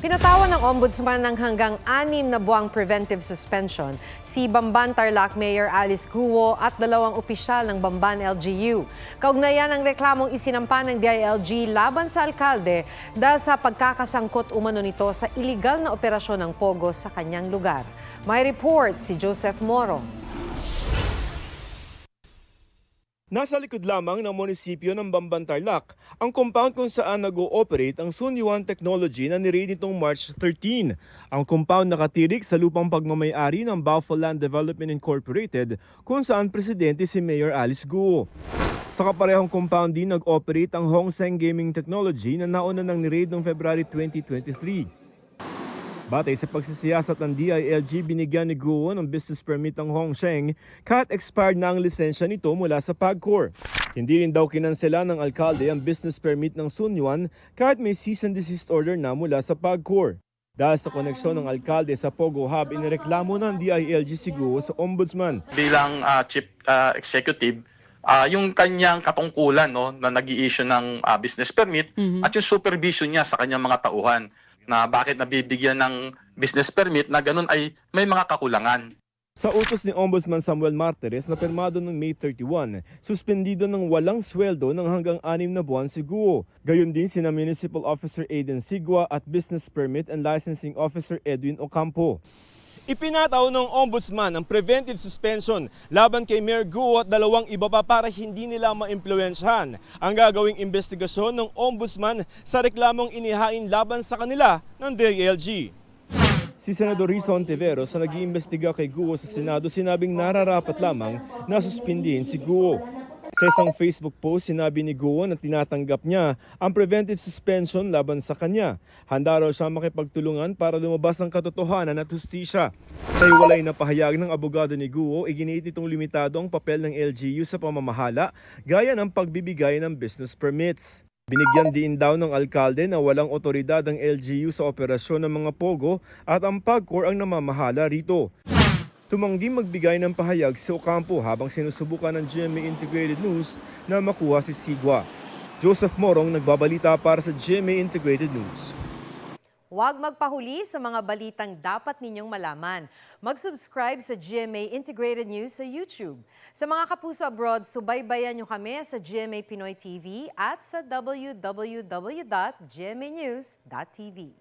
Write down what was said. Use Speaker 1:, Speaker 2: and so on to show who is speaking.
Speaker 1: Pinatawan ng Ombudsman ng hanggang 6 na buwang preventive suspension si Bamban Tarlac Mayor Alice Guo at 2 opisyal ng Bamban LGU. Kaugnayan ang reklamong isinampa ng DILG laban sa alkalde dahil sa pagkakasangkot umano nito sa iligal na operasyon ng Pogo sa kanyang lugar. May report si Joseph Moro.
Speaker 2: Nasa likod lamang ng munisipyo ng Bamban Tarlac ang compound kung saan nag-ooperate ang Sunyuan Technology na niraid nitong March 13. Ang compound nakatirik sa lupang pagmamayari ng Baufo Land Development Incorporated kung saan presidente si Mayor Alice Guo. Sa kaparehong compound din nag-operate ang Hong Seng Gaming Technology na nauna ng niraid noong February 2023. Batay sa pagsisiyasat ng DILG, binigyan ni Guo ng business permit ang Hong Seng kahit expired na ang lisensya nito mula sa PAGCOR. Hindi rin daw kinansela ng alkalde ang business permit ng Sunyuan kahit may cease and desist order na mula sa PAGCOR. Dahil sa koneksyon ng alkalde sa Pogo Hub, inireklamo ng DILG si Guo sa Ombudsman.
Speaker 3: Bilang chief executive, yung kanyang katungkulan na nag-i-issue ng business permit at yung supervision niya sa kanyang mga tauhan na bakit nabibigyan ng business permit na ganun ay may mga kakulangan.
Speaker 2: Sa utos ni Ombudsman Samuel Martires na pirmado noong May 31, suspendido ng walang sweldo ng hanggang 6 na buwan si Guo. Gayon din sina Municipal Officer Aiden Sigua at Business Permit and Licensing Officer Edwin Ocampo. Ipinataw ng Ombudsman ang preventive suspension laban kay Mayor Guo at 2 iba pa para hindi nila maimpluwensyahan ang gagawing investigasyon ng Ombudsman sa reklamong inihain laban sa kanila ng DILG. Si Senador Risa Ontiveros na nag-iimbestiga kay Guo sa Senado sinabing nararapat lamang na suspindihin si Guo. Sa isang Facebook post, sinabi ni Guo na tinatanggap niya ang preventive suspension laban sa kanya. Handa raw siya makipagtulungan para lumabas ng katotohanan at hustisya. Sa hiwalay na pahayag ng abogado ni Guo, iginiit nitong limitado ang papel ng LGU sa pamamahala gaya ng pagbibigay ng business permits. Binigyan din daw ng alkalde na walang otoridad ang LGU sa operasyon ng mga Pogo at ang PAGCOR ang namamahala rito. Tumanggi magbigay ng pahayag si Ocampo habang sinusubukan ng GMA Integrated News na makuha si Sigua. Joseph Morong nagbabalita para sa GMA Integrated News.
Speaker 1: Huwag magpahuli sa mga balitang dapat ninyong malaman. Mag-subscribe sa GMA Integrated News sa YouTube. Sa mga kapuso abroad, subaybayan nyo kami sa GMA Pinoy TV at sa www.gmanews.tv.